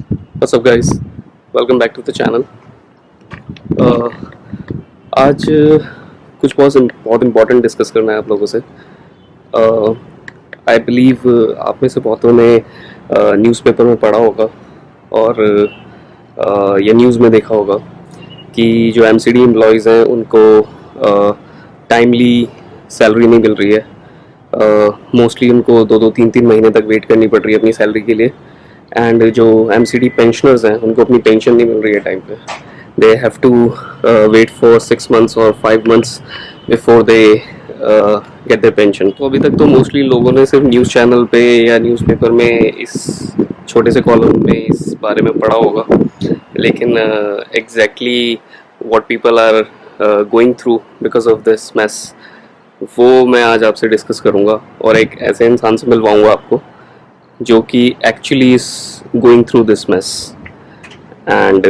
What's up guys? Welcome back to the channel. आज कुछ बहुत इम्पोर्टेंट डिस्कस करना है आप लोगों से. आई बिलीव आप में से बहुतों ने न्यूज़पेपर में पढ़ा होगा और या न्यूज़ में देखा होगा कि जो एमसीडी एम्प्लॉयज़ हैं उनको टाइमली सैलरी नहीं मिल रही है. मोस्टली उनको 2-3 महीने तक वेट करनी पड़ रही है अपनी सैलरी के लिए. एंड जो एमसीडी पेंशनर्स हैं उनको अपनी पेंशन नहीं मिल रही है टाइम पे. They have to wait for 6 months और 5 months before they get their pension. तो अभी तक तो मोस्टली लोगों ने सिर्फ न्यूज़ चैनल पे या न्यूज़पेपर में इस छोटे से कॉलम में इस बारे में पढ़ा होगा, लेकिन exactly what people are going through because of this mess, वो मैं आज आपसे डिस्कस करूँगा और एक ऐसे इंसान से मिलवाऊँगा आपको जो कि actually is going through this mess. And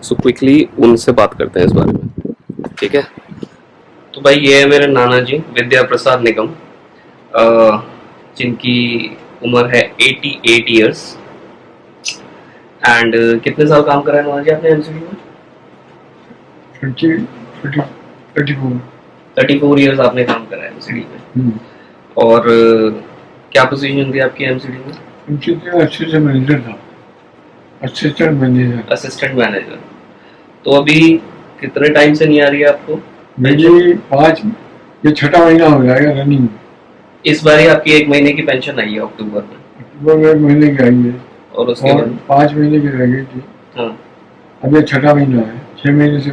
so quickly उनसे बात करते हैं इस बारे में, ठीक है. तो भाई ये है मेरे नाना जी विद्या प्रसाद निगम, जिनकी उम्र है 88 years. एंड कितने साल काम करा है नाना जी आपने एमसीडी में? 34 years आपने काम करा है एमसीडी में. और क्या पोजीशन थी आपकी एमसीडी में? असिस्टेंट मैनेजर था. Assistant manager. तो अभी कितने टाइम से नहीं आ रही है आपको? ये 6ठा महीना हो जाएगा रनिंग. इस बार ही आपकी 1 महीने की पेंशन आई है अक्टूबर में. अक्टूबर में 1 महीने की आई है और उसके बाद 5 महीने की रह गई थी. हाँ. अब ये 6ठा महीना है. 5 महीने से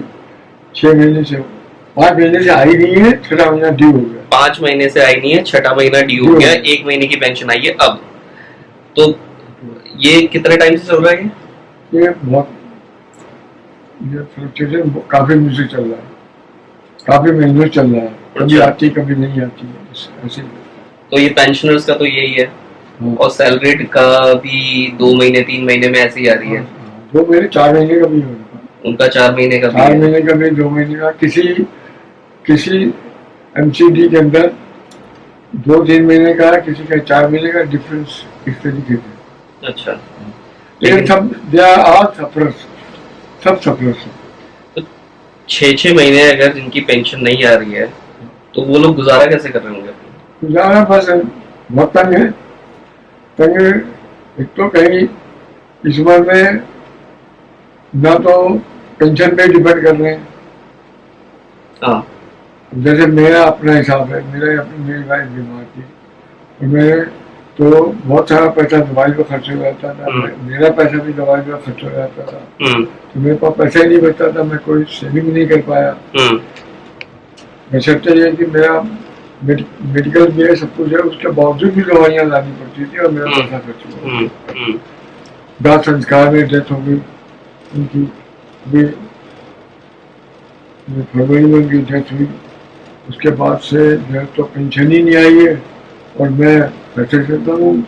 आई नहीं है. 6ठा महीना ड्यू हो गया. 5 महीने से आई नहीं है, 6ठा महीना ड्यू हो गया. 1 महीने की पेंशन आई है अब. तो ये कितने टाइम से चल रहा है? ये फ्लक्चुएशन काफी मुझसे चल रहा है. काफी महीनों चल रहा है. कभी आती कभी नहीं आती है ऐसे. तो ये पेंशनर्स का तो यही है. हाँ. और सैलरीड का भी 2 महीने 3 महीने में ऐसे ही आ रही है. 2 महीने 4 महीने का भी होगा. उनका 4 महीने का 4 महीने का भी 2 महीने का. किसी एमसीडी के अंदर 2-3 महीने का, किसी का 4 महीने का डिफरेंस इस तरीके से. अच्छा. लेकिन सब दे आर सफरर्स. सब सफरर्स. तो 6-6 महीने अगर जिनकी पेंशन नहीं आ रही है तो वो लोग गुजारा कैसे कर रहे होंगे? गुजारा बस बहुत तंग है. एक तो कहीं इस उम्र में ना तो पेंशन पे डिपेंड कर रहे हैं. हाँ. जैसे मेरा अपना हिसाब है. मेरी वाइफ बीमार थी और मैं तो बहुत सारा पैसा दवाई पे खर्च हो जाता था. मेरा पैसा भी दवाई पे खर्च हो जाता था. तो मेरे पास पैसा ही नहीं बचता था. मैं कोई सेविंग नहीं कर पाया. मैं सोचता ये कि मेरा मेडिकल भी है, सब कुछ है, उसके बावजूद भी दवाइयाँ लानी पड़ती थी और मेरा पैसा खर्च हुआ. दाह संस्कार में डेथ हो गई उनकी. अभी फरवरी में उनकी डेथ हुई. उसके बाद से तो पेंशन ही नहीं आई है और मैं पैसे देता हूँ.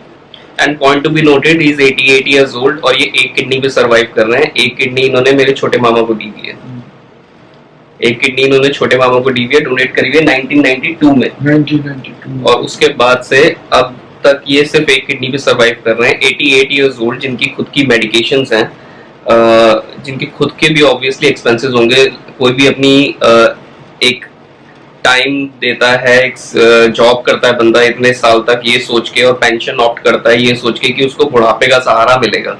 And point to be noted, he is 88 years old और ये एक किडनी पे सरवाइव कर रहे हैं. एक किडनी इन्होंने मेरे छोटे मामा को दी हुई है. एक किडनी इन्होंने छोटे मामा को दी हुई है, डोनेट करी हुई है 1992 में. 1992. और उसके बाद से अब तक ये सिर्फ एक किडनी पे सरवाइव कर रहे हैं. 88 years old, जिनकी खुद की मेडिकेशंस हैं, जिनके खुद के भी ऑब्वियसली एक्सपेंसेस होंगे. कोई भी अपनी एक टाइम देता है, एक जॉब करता है बंदा इतने साल तक ये सोच के, और पेंशन ऑप्ट करता है ये सोच के कि उसको बुढ़ापे का सहारा मिलेगा.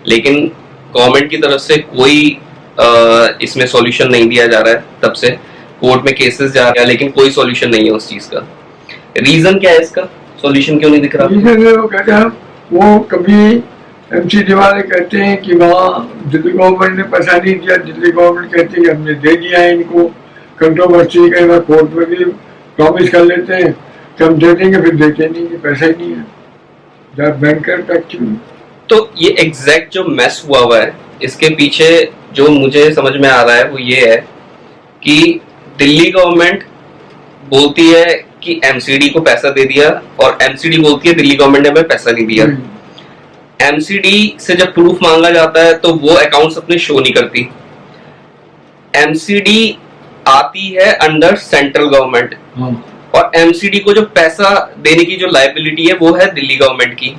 लेकिन गवर्नमेंट की तरफ से कोई इसमें सॉल्यूशन नहीं दिया जा रहा है. तब से कोर्ट में केसेस जा रहे हैं लेकिन कोई सॉल्यूशन नहीं है उस चीज का. रीजन क्या है इसका? सॉल्यूशन क्यों नहीं दिख रहा? वो कहते हैं, वो कभी एमसीडी वाले कहते हैं कि वहाँ दिल्ली गवर्नमेंट ने पैसा नहीं दिया. दिल्ली गवर्नमेंट कहती है हमने दे दिया है इनको. कंट्रोवर्सी कई बार कोर्ट में भी प्रॉमिस कर लेते हैं कि हम दे देंगे, फिर देते नहीं कि पैसा ही नहीं है. जब बैंकर एक्चुअली तो ये एग्जैक्ट जो मैस हुआ है, इसके पीछे जो मुझे समझ में आ रहा है वो ये है कि दिल्ली गवर्नमेंट बोलती है कि एमसीडी को पैसा दे दिया और एमसीडी बोलती है दिल्ली गवर्नमेंट ने हमें पैसा नहीं दिया. एमसीडी से जब प्रूफ मांगा जाता है तो वो अकाउंट्स अपने शो नहीं करती. एमसीडी आती है अंडर सेंट्रल गवर्नमेंट और एमसीडी को जो पैसा देने की जो लायबिलिटी है वो है दिल्ली गवर्नमेंट की.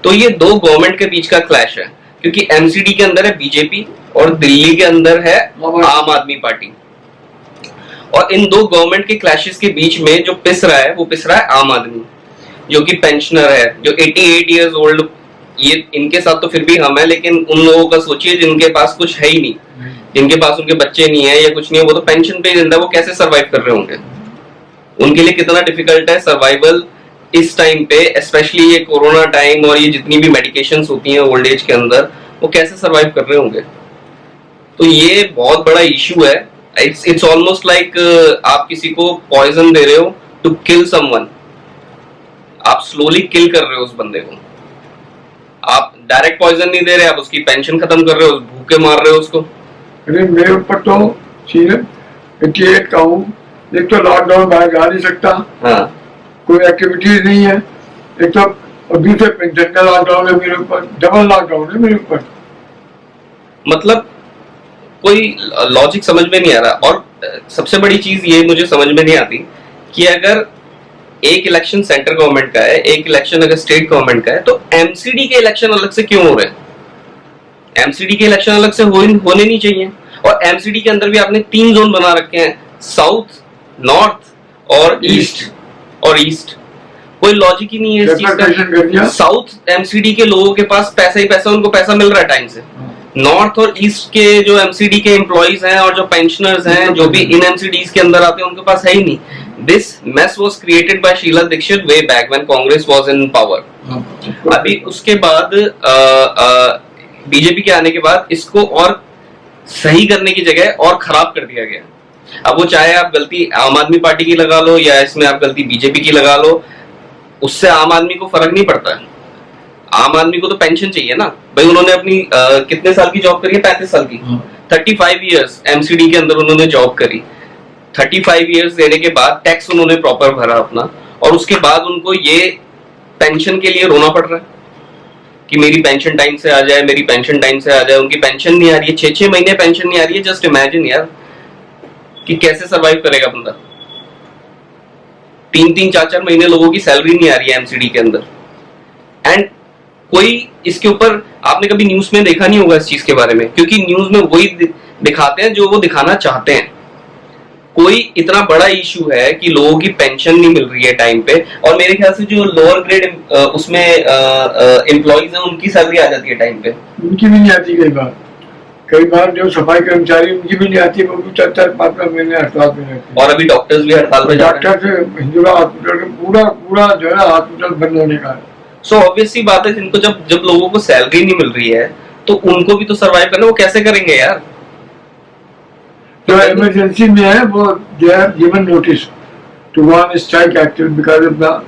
तो ये दो गवर्नमेंट के बीच का क्लैश है क्योंकि एमसीडी के अंदर है बीजेपी और दिल्ली के अंदर है आम आदमी पार्टी, और इन दो गवर्नमेंट के क्लैशेस के बीच में जो पिस रहा है वो पिस रहा है आम आदमी, जो कि पेंशनर है, जो 88 इयर्स ओल्ड, ये इनके साथ तो फिर भी हम है, लेकिन उन लोगों का सोचिए जिनके पास कुछ है ही नहीं, जिनके पास उनके बच्चे नहीं है या कुछ नहीं है, वो तो पेंशन पे जिंदा, वो कैसे सरवाइव कर रहे होंगे? उनके लिए कितना डिफिकल्ट है सर्वाइवल इस टाइम पे, स्पेशली ये कोरोना टाइम और ये जितनी भी मेडिकेशंस होती हैं ओल्ड एज के अंदर, वो कैसे सरवाइव कर रहे होंगे? तो ये बहुत बड़ा इशू है। इट्स ऑलमोस्ट लाइक आप किसी को पॉइजन दे रहे हो टू किल समवन, आप स्लोली किल कर रहे हो उस बंदे को, आप डायरेक्ट पॉइजन नहीं दे रहे, आप उसकी पेंशन खत्म कर रहे हो, भूखे मार रहे हो उसको। अरे मेरे ऊपर तो 88 का हूँ, एक तो लॉकडाउन बाहर जा नहीं सकता, हाँ, कोई एक्टिविटीज नहीं है, एक तो और दूसरे पेंशन का लॉकडाउन है मेरे ऊपर, डबल लॉकडाउन है मेरे ऊपर। मतलब कोई लॉजिक समझ में नहीं आ रहा। और सबसे बड़ी चीज ये मुझे समझ में नहीं आती कि अगर एक इलेक्शन सेंट्रल गवर्नमेंट का है, एक इलेक्शन अगर स्टेट गवर्नमेंट का है, तो एमसीडी के इलेक्शन अलग से क्यों हो रहे हैं? एमसीडी के इलेक्शन अलग से होने नहीं चाहिए। और एमसीडी के अंदर भी आपने 3 जोन बना रखे हैं, साउथ, नॉर्थ और ईस्ट। कोई लॉजिक ही नहीं है इस चीज का। साउथ एमसीडी के लोगों के पास पैसा ही पैसा, उनको पैसा मिल रहा है टाइम से। नॉर्थ और ईस्ट के जो एमसीडी के एम्प्लॉइज हैं और जो पेंशनर्स हैं, जो भी इन एमसीडीज के अंदर आते हैं, उनके पास है ही नहीं। This mess was created by Sheila Dikshit way back when Congress was in power. अभी उसके बाद बीजेपी के आने के बाद इसको और सही करने की जगह और खराब कर दिया गया। अब वो चाहे आप गलती आम आदमी पार्टी की लगा लो या इसमें आप गलती बीजेपी की लगा लो, उससे आम आदमी को फर्क नहीं पड़ता है। आम आदमी को तो पेंशन चाहिए ना भाई। उन्होंने अपनी कितने साल की जॉब करी है? 35 साल की। 35 इयर्स एमसीडी के अंदर उन्होंने जॉब करी। 35 इयर्स देने के बाद टैक्स उन्होंने प्रॉपर भरा अपना, और उसके बाद उनको ये पेंशन के लिए रोना पड़ रहा है कि मेरी पेंशन टाइम से आ जाए, मेरी पेंशन टाइम से आ जाए। उनकी पेंशन नहीं आ रही है, 6-6 महीने पेंशन नहीं आ रही है। जस्ट इमेजिन यार कि कैसे सरवाइव करेगा बंदा। 3-3, 4-4 महीने लोगों की सैलरी नहीं आ रही है एमसीडी के अंदर। एंड कोई इसके ऊपर, आपने कभी न्यूज में देखा नहीं होगा इस चीज के बारे में, क्योंकि न्यूज में वही दिखाते हैं जो वो दिखाना चाहते हैं। कोई इतना बड़ा इशू है कि लोगों की पेंशन नहीं मिल रही है टाइम पे, और मेरे ख्याल से जो लोअर ग्रेड उसमें एम्प्लॉइज हैं उनकी सैलरी आ जाती है टाइम पे, उनकी भी नहीं आती। कई बार जो सफाई कर्मचारी उनकी भी नहीं आती, वो भी 4-4-5 महीने हड़ताल पे रहते हैं। और अभी डॉक्टर्स भी हड़ताल पे जा रहे हैं। डॉक्टर से हिंदुरा हॉस्पिटल का पूरा जो है हॉस्पिटल बंद होने का है। सो ऑब्वियस सी बात है, जिनको जब लोगों को सैलरी नहीं मिल रही है तो उनको भी तो सरवाइव करना, वो कैसे करेंगे यार? जो इमरजेंसी में है वो they have given notice to go on strike active because of the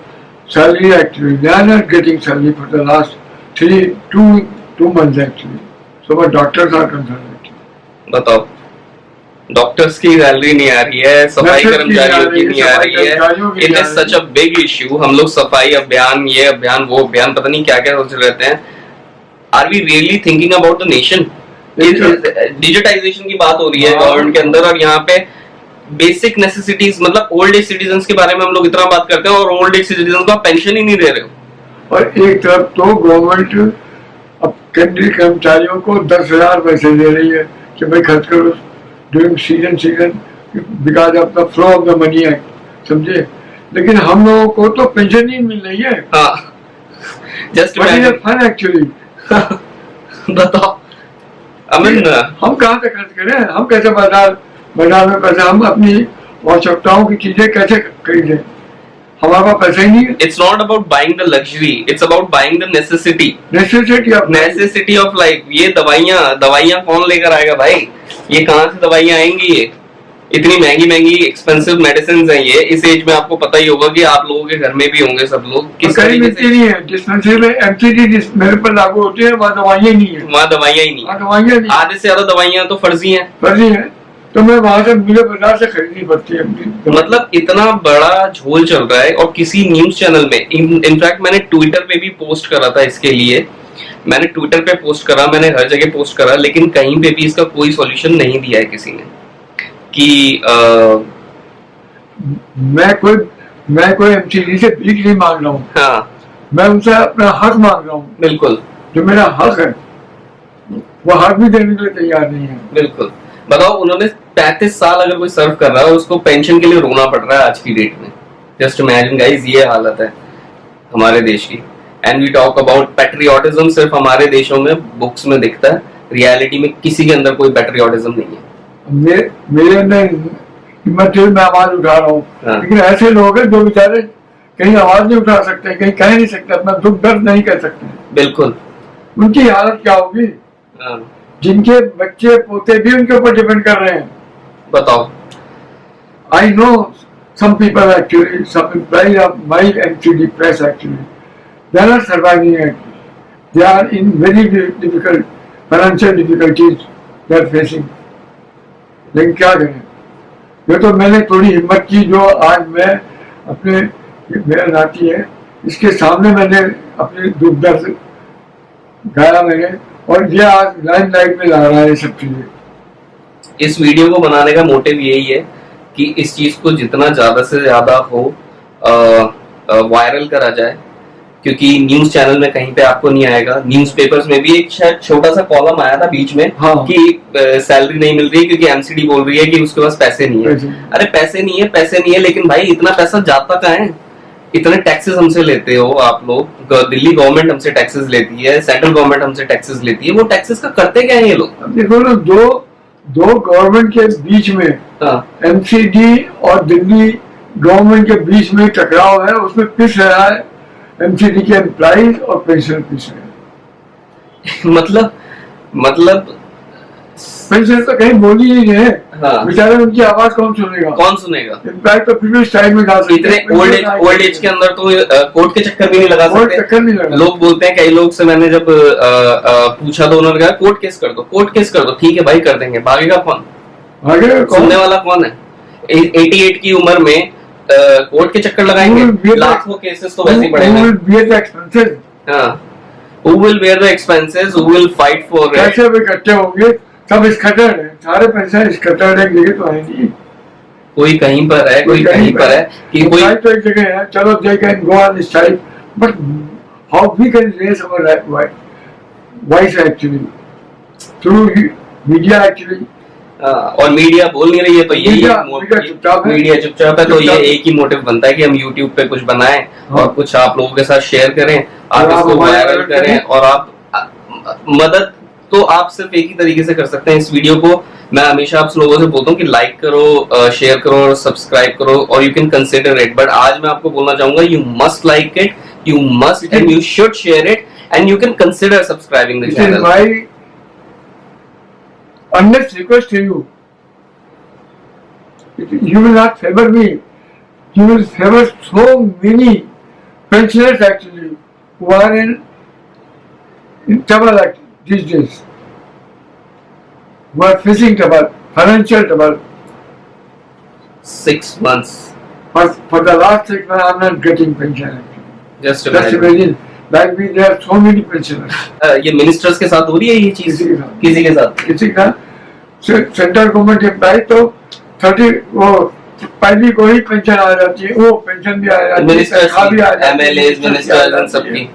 salary actually they are not getting salary for the last 2 months actually. So what doctors are concerned. बताओ, डॉक्टर्स की salary नहीं आ रही है, सफाई कर्मचारियों की नहीं आ रही है। It is such a big issue. हम लोग सफाई अभियान, ये अभियान, वो अभियान, पता नहीं क्या क्या सोच रहते हैं। Are we really thinking about the nation? Digitization की बात हो रही है गवर्नमेंट के अंदर, और यहाँ पे बेसिक नेसेसिटीज, मतलब ओल्ड एज सिटीजन के बारे में हम लोग इतना बात करते हैं, और ओल्ड एज सिटीजन को आप पेंशन ही नहीं दे रहे हो। और एक तरफ तो गवर्नमेंट अब केंद्रीय कर्मचारियों को 10,000 पैसे दे रही है कि भाई खर्च करो during season because of the flow of the money act, समझे। लेकिन हम लोगों को तो पेंशन नहीं मिल रही है। हाँ, जस्ट फन एक्चुअली। बताओ अमिन, हम कहाँ से खर्च करें? हम कैसे बाजार में पैसा, हम अपनी आवश्यकताओं की चीजें कैसे खरीदें? हमारा पैसा ही नहीं है। It's not about buying the luxury, it's about buying the necessity of life। ये दवाइयाँ कौन लेकर आएगा भाई? ये कहाँ से दवाइयाँ आएंगी? ये इतनी महंगी एक्सपेंसिव मेडिसिन है ये। इस एज में आपको पता ही होगा कि आप लोगों के घर में भी होंगे सब लोग। किस तरीके से नहीं है डिस्पेंसरी में एमसीडी मेरे पर लागू होती है, वहाँ दवाइयाँ नहीं है। वहाँ दवाइयाँ ही नहीं। आधे से ज्यादा दवाइयाँ तो फर्जी हैं। तो मैं वहां से मुझे बाजार से खरीदनी पड़ती है। मतलब इतना बड़ा झोल चल रहा है। और किसी न्यूज चैनल में, इनफैक्ट मैंने ट्विटर पे भी पोस्ट करा था इसके लिए, मैंने ट्विटर पे पोस्ट करा, मैंने हर जगह पोस्ट करा, लेकिन कहीं पे भी इसका कोई सॉल्यूशन नहीं दिया है किसी ने कि मैं कोई एमसीडी से भीख नहीं मांग रहा हूँ। हाँ, मैं उनसे अपना हक मांग रहा हूँ। बिल्कुल, जो मेरा हक है वो हाथ भी देने के लिए तैयार नहीं है। बिल्कुल। बताओ, उन्होंने 35 साल अगर कोई सर्व कर रहा है, उसको पेंशन के लिए रोना पड़ रहा है आज की डेट में। जस्ट इमेजिन गाइस, ये हालत है हमारे देश की। And we talk about patriotism, सिर्फ हमारे देशों में बुक्स में दिखता है, रियलिटी में किसी के अंदर कोई पैट्रियोटिज्म नहीं है। मेरे अंदर हिम्मत है, मैं आवाज उठा रहा हूँ। हाँ। लेकिन ऐसे लोग हैं जो बेचारे कहीं आवाज नहीं उठा सकते, कहीं कह नहीं सकते, अपना दुख दर्द नहीं कह सकते। बिल्कुल। उनकी हालत क्या होगी? हाँ। जिनके बच्चे पोते भी उनके ऊपर डिपेंड कर रहे हैं। बताओ। I know some people actually, some employees of my actually press actually, they are not surviving actually. They are in very difficult financial difficulties they are facing. लेकिन क्या करें? ये तो मैंने थोड़ी हिम्मत की, जो आज मैं अपने, मेरा नाती है, इसके सामने मैंने अपने दुख दर्द गाया मैंने, और ये आज लाइमलाइट में ला रहा है सब चीजें। इस वीडियो को बनाने का मोटिव यही है कि इस चीज को जितना ज्यादा से ज्यादा हो वायरल करा जाए, क्योंकि न्यूज चैनल में कहीं पे आपको नहीं आएगा। न्यूज़पेपर्स में भी एक शायद छोटा सा कॉलम आया था बीच में, हाँ। कि सैलरी नहीं मिल रही क्योंकि एमसीडी बोल रही है कि उसके पास पैसे नहीं है। अरे पैसे नहीं है, पैसे नहीं है, लेकिन भाई इतना पैसा जाता कहाँ है? इतने टैक्सेस हमसे लेते हो आप लोग, दिल्ली गवर्नमेंट हमसे टैक्सेस लेती है, सेंट्रल गवर्नमेंट हमसे टैक्सेस लेती है, वो टैक्सेस का करते क्या है ये लोग? अब देखो ना, दो गवर्नमेंट के बीच में, एमसीडी और दिल्ली गवर्नमेंट के बीच में टकराव है, उसमें पिस रहा है एमसीडी के एम्प्लॉइज और पेंशन पिस रहे हैं। मतलब पेंशन तो कहीं बोली ही नहीं है। हाँ। बेचारे उनकी आवाज कौन सुनेगा? कौन सुनेगा? एम्प्लॉय तो फिर भी स्टाइल में गा सकते इतने हैं। ओल्ड एज के अंदर तो कोर्ट के चक्कर भी नहीं लगा कोर्ट सकते। चक्कर नहीं लगा। लोग बोलते हैं, कई लोग से मैंने जब पूछा तो उन्होंने कहा कोर्ट केस कर दो, कोर्ट केस कर दो। ठीक है भाई, कर देंगे। भागेगा कौन? आगे सुनने वाला कौन है? 88 की उम्र में कोर्ट के चक्कर लगाएंगे? लाखों केसेस तो वैसे ही पड़ेंगे। हाँ, who will bear the expenses? Who will fight for it? कैसे भी इकट्ठे होंगे? सब स्कैटर्ड है, सारे पैसे स्कैटर्ड है, जगह तो है नहीं। कोई कहीं पर है, कोई कहीं पर है, कि कोई तो एक जगह है। चलो they can go on this side, but how we can raise our voice actually through media actually? और मीडिया बोल नहीं रही है, तो यही मीडिया चुपचाप है। तो ये एक ही मोटिव बनता है कि हम YouTube पे कुछ बनाएं और कुछ आप लोगों के साथ शेयर करें, आप इसको वायरल करें। और आप मदद तो आप सिर्फ एक ही तरीके से कर सकते हैं। इस वीडियो को मैं हमेशा आप लोगों से बोलता हूँ कि लाइक करो, शेयर करो और सब्सक्राइब करो, और you can consider it. But आज मैं आपको बोलना चाहूंगा, you must like it, you must and you should share it, and you can consider subscribing the channel. Honest request to you, you will not favor me, you will favor so many pensioners actually who are in trouble these days, who are facing trouble, financial trouble. 6 months. For the last 6 months, I'm not getting pension actually. Just imagine. Like we, there are so many pensioners. ये ministers के साथ हो रही है ये चीज? किसी के साथ? किसी का सेंट्रल गवर्नमेंट एम्प्लॉय तो 30 वो पहली को ही पेंशन आ जाती है, वो पेंशन भी आ जाती है, मिनिस्टर्स भी आ जाती है, एमएलएज मिनिस्टर्स सबकी।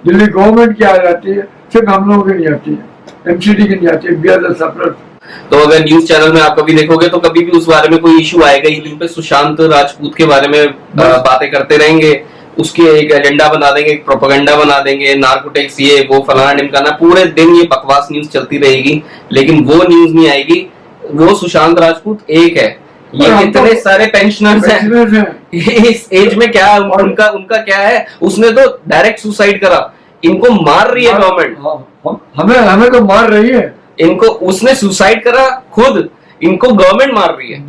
दिल्ली गवर्नमेंट की आ जाती है, सिर्फ हम लोगों की नहीं आती है, एमसीडी की नहीं आती है, बियर सप्लर। तो अगर न्यूज चैनल में आप कभी देखोगे तो कभी भी उस बारे में कोई इशू आएगा ही नहीं पे। सुशांत राजपूत के बारे में बातें करते रहेंगे, उसके एक एजेंडा बना देंगे, एक प्रोपेगेंडा बना देंगे, नार्कोटिक्स ये वो फलाना ढिमकाना, पूरे दिन ये बकवास न्यूज चलती रहेगी, लेकिन वो न्यूज नहीं आएगी। वो सुशांत राजपूत एक है, ये इतने सारे पेंशनर्स हैं इस एज में। क्या उनका क्या है? उसने तो डायरेक्ट सुसाइड करा। इनको मार रही है गवर्नमेंट, हमें तो मार रही है इनको। उसने सुसाइड करा खुद, इनको गवर्नमेंट मार रही है।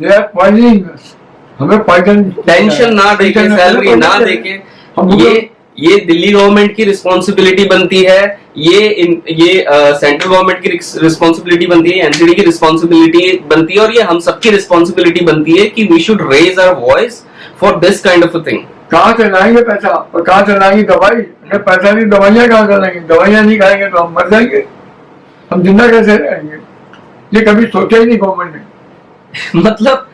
हमें पॉइजन, टेंशन ना देके, सैलरी ना देके, ये दिल्ली गवर्नमेंट की रिस्पॉन्सिबिलिटी बनती है, ये सेंट्रल गवर्नमेंट की रिस्पॉन्सिबिलिटी बनती है, एनसीडी की रिस्पॉन्सिबिलिटी बनती है, और ये हम सबकी रिस्पॉन्सिबिलिटी बनती है कि we should raise our voice for this kind of a thing. कहाँ से लाएंगे पैसा और कहाँ से लाएंगे दवाई? अगर पैसा नहीं, दवाइयाँ कहाँ से लाएंगे? दवाइयाँ नहीं खाएंगे तो हम मर जाएंगे, हम जिंदा कैसे रहेंगे? ये कभी सोचा ही नहीं गवर्नमेंट ने। मतलब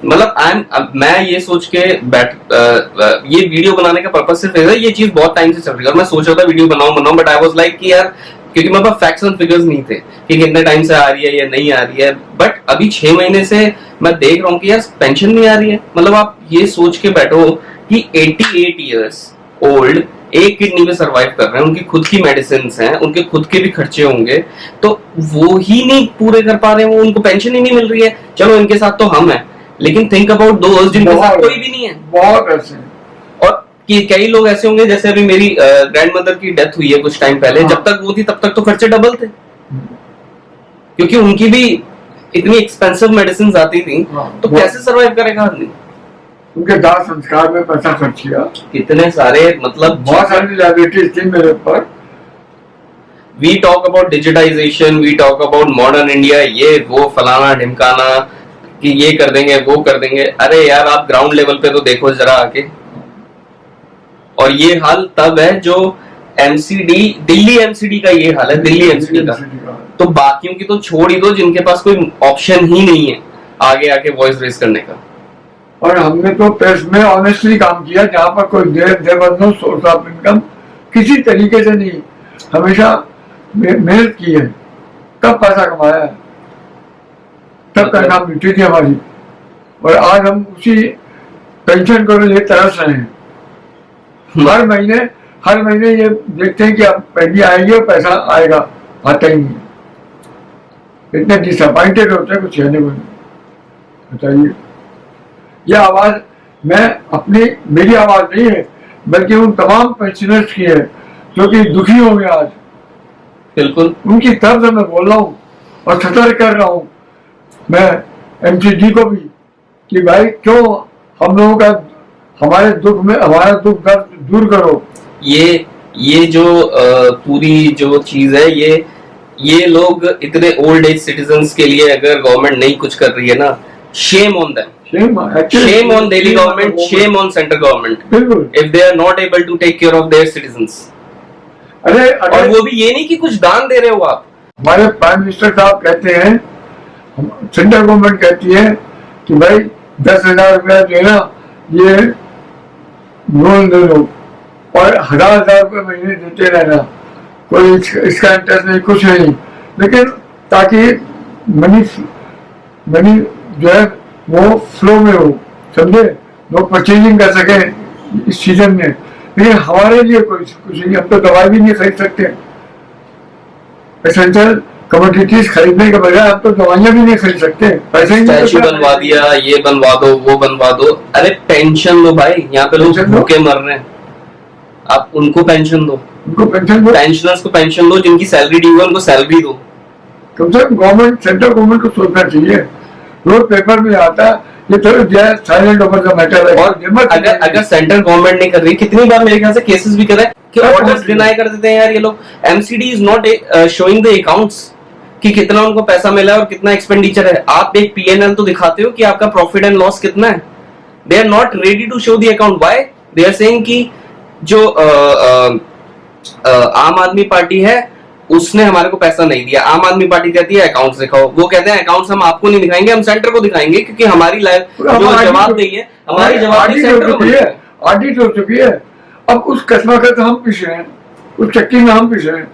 मैं ये सोच के ये वीडियो बनाने का पर्पस सिर्फ है, ये चीज बहुत टाइम से चल रही है और मैं सोच रहा था वीडियो बनाऊं, बट आई वाज लाइक कि यार क्योंकि मेरे पास फैक्ट्स एंड फिगर्स नहीं थे कि कितने टाइम से आ रही है या नहीं आ रही है। बट अभी 6 महीने से मैं देख रहा हूँ कि यार पेंशन नहीं आ रही है। मतलब आप ये सोच के बैठो कि 88 इयर्स ओल्ड एक किडनी पे सरवाइव कर रहे हैं, उनकी खुद की मेडिसिन हैं, उनके खुद के भी खर्चे होंगे, तो वो ही नहीं पूरे कर पा रहे हैं, वो उनको पेंशन ही नहीं मिल रही है। चलो इनके साथ तो हम हैं, लेकिन थिंक अबाउट दोस्त जिनके साथ कोई भी नहीं है। बहुत ऐसे और कि कई लोग ऐसे होंगे, जैसे अभी मेरी ग्रैंड मदर की डेथ हुई है कुछ टाइम पहले। हाँ। जब तक वो थी तब तक तो खर्चे डबल थे, क्योंकि उनकी भी इतनी एक्सपेंसिव मेडिसिन आती थी। हाँ। तो कैसे सरवाइव करेगा आदमी? उनके दाह संस्कार में पैसा खर्च किया, कितने सारे, मतलब बहुत सारी लाइबिलिटीज थी मेरे ऊपर। We talk about digitization, we talk about modern India, ये वो फलाना ढिमकाना कि ये कर देंगे वो कर देंगे। अरे यार आप ग्राउंड लेवल पे तो देखो जरा आके। और ये हाल तब है जो एमसीडी, दिल्ली एमसीडी का ये हाल है, दिल्ली एमसीडी का। तो बाकियों की तो छोड़ ही दो, जिनके पास कोई ऑप्शन ही नहीं है आगे आके वॉइस रेज करने का। और हमने तो प्रेस में ऑनेस्टली काम किया, जहाँ पर कोई there was no source of income, किसी तरीके से नहीं, हमेशा मेहनत की है, तब पैसा कमाया है, तब तनख्वाह मिलती थी हमारी। और आज हम उसी पेंशन को लिए तरस रहे हैं। हर महीने ये देखते हैं कि अब पेंशन आएगी और पैसा आएगा, आता ही नहीं। इतने डिसअपॉइंटेड होते हैं, कुछ कहने को नहीं। बताइए, यह आवाज मेरी आवाज नहीं है, बल्कि उन तमाम पेंशनर्स की है जो कि दुखी हो गए आज। बिल्कुल उनकी तरफ से मैं बोल रहा हूँ और सतर्क कर रहा हूँ मैं एमसीडी को भी कि भाई क्यों हम लोगों का, हमारे दुख में हमारा दुख दर्द दूर करो। ये जो पूरी जो चीज है, ये लोग इतने ओल्ड एज सिटीजन्स के लिए अगर गवर्नमेंट नहीं कुछ कर रही है ना, shame on them, shame on Delhi government, shame on central government, if they are not able to take care of their citizens। अरे और वो भी ये नहीं कि कुछ दान दे रहे हो आप। हमारे प्राइम मिनिस्टर साहब कहते हैं, सेंट्रल गवर्नमेंट कहती है कि भाई 10,000 रुपया जो है ना ये लोन दे दो और 1,000 रुपये महीने देते रहना, कोई इसका इंटरेस्ट नहीं, कुछ नहीं, लेकिन ताकि मनी जो है वो फ्लो में हो, समझे, लोग परचेजिंग कर सके इस सीजन में। लेकिन हमारे लिए कुछ नहीं, हम तो दवाई भी नहीं खरीद सकते, एसेंशियल कमोडिटीज खरीदने के बजाय हम तो दवाइयां भी नहीं खरीद सकते। पैसे स्टैचू बनवा दिया, ये बनवा दो वो बनवा दो। अरे पेंशन दो भाई, यहाँ पे लोग भूखे मर रहे हैं, आप उनको पेंशन दो, पेंशनर्स को पेंशन दो, जिनकी सैलरी ड्यू है उनको सैलरी दो। कम से कम गवर्नमेंट, सेंट्रल गवर्नमेंट को सोचना चाहिए। रोज पेपर में आता ये तो साइलेंट ओवर द मैटर है। और अगर सेंट्रल गवर्नमेंट नहीं कर रही, कितनी बार मेरे ख्याल से केसेस भी करे कि ऑर्डर्स डिनाई कर देते हैं यार ये लोग। MCD is not showing the accounts कि कितना उनको पैसा मिला है और कितना एक्सपेंडिचर है। आप एक पीएनएल तो दिखाते हो कि आपका प्रॉफिट एंड लॉस कितना है। They are not ready to show the account. Why? They are saying कि जो आम आदमी पार्टी है उसने हमारे को पैसा नहीं दिया। आम आदमी पार्टी कहती है अकाउंट्स दिखाओ, वो कहते हैं अकाउंट्स हम आपको नहीं दिखाएंगे, हम सेंटर को दिखाएंगे, क्योंकि हमारी जो जवाबदेही है, हमारी जवाबदेही सेंटर को है, ऑडिट हो चुकी है। अब उस कसमकस हम पीछे हैं, उस चक्की में हम पीछे हैं।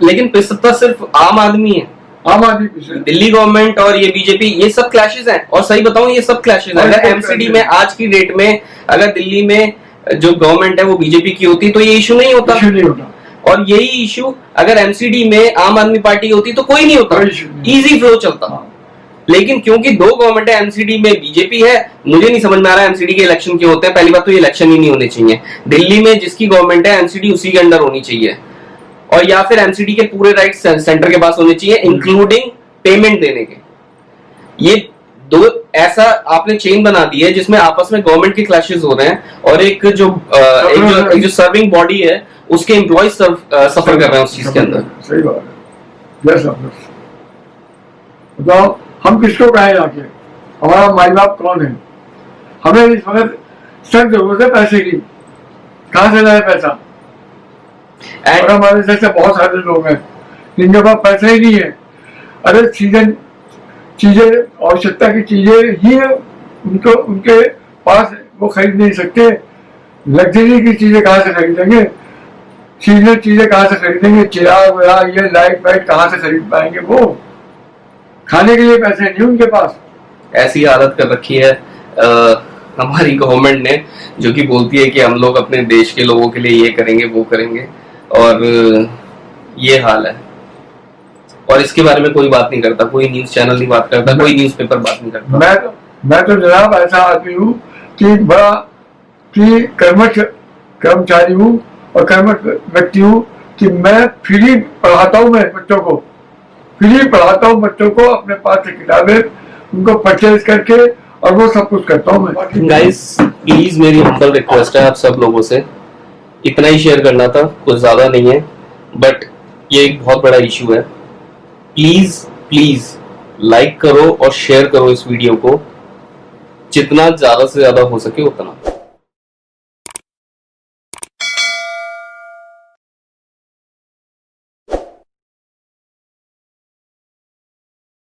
लेकिन पिछता सिर्फ आम आदमी है, आम आदमी पीछे। दिल्ली गवर्नमेंट और ये बीजेपी, ये सब क्लैशेस हैं। और सही बताऊं, ये सब क्लैशेस हैं। अगर एमसीडी में आज की डेट में अगर दिल्ली में जो गवर्नमेंट है वो बीजेपी की होती तो ये इशू नहीं होता। और यही इशू अगर एमसीडी में आम आदमी पार्टी होती तो कोई नहीं होता, इजी फ्लो चलता। लेकिन क्योंकि दो गवर्नमेंट है, एमसीडी में बीजेपी है, मुझे नहीं समझ में आ रहा है एमसीडी के इलेक्शन क्यों होते हैं। पहली बात तो ये इलेक्शन ही नहीं होने चाहिए। दिल्ली में जिसकी गवर्नमेंट है एमसीडी उसी के अंडर होनी चाहिए, और या फिर एमसीडी के पूरे राइट्स सेंटर के पास होने चाहिए, इंक्लूडिंग पेमेंट देने के। ये दो ऐसा आपने चेन बना दी है जिसमें आपस में गवर्नमेंट के क्लैशेस हो रहे हैं, और एक जो सर्विंग बॉडी है उसके एम्प्लॉय सफर कर रहे हैं उस चीज के अंदर। सही बात है। बताओ हम किसको कहें जाके, हमारा माई बाप कौन है? हमें इस वक्त सख्त जरूरत है पैसे की, कहाँ से लाए पैसा? और हमारे जैसे बहुत सारे लोग हैं जिनके पास पैसे ही नहीं है। अरे चीजें आवश्यकता की चीजें ही उनको उनके पास वो खरीद नहीं सकते, लग्जरी की चीजें कहाँ से खरीदेंगे? सीजनल चीजें कहाँ से खरीदेंगे, चिराग विराग ये लाइट वाइट कहाँ से खरीद पाएंगे, वो खाने के लिए पैसे नहीं उनके पास। ऐसी हालत कर रखी है हमारी गवर्नमेंट ने, जो कि बोलती है कि हम लोग अपने देश के लोगों के लिए ये करेंगे वो करेंगे, और ये हाल है। और इसके बारे में कोई बात नहीं करता, कोई न्यूज चैनल नहीं बात करता, कोई न्यूज़पेपर बात नहीं करता। मैं तो जनाब ऐसा आदमी हूँ कि बड़ा कि कर्मठ कर्मचारी हूँ और कर्मठ व्यक्ति हूँ कि मैं फ्री पढ़ाता हूँ, मैं बच्चों को फ्री पढ़ाता हूँ, बच्चों को अपने पास से किताबें उनको परचेज करके, और वो सब कुछ करता हूँ मैं। गाइस प्लीज मेरी हम्बल रिक्वेस्ट है आप सब लोगों से, इतना ही शेयर करना था, कुछ ज्यादा नहीं है, बट ये एक बहुत बड़ा इशू है। प्लीज प्लीज लाइक करो और शेयर करो इस वीडियो को, जितना ज्यादा से ज्यादा हो सके उतना।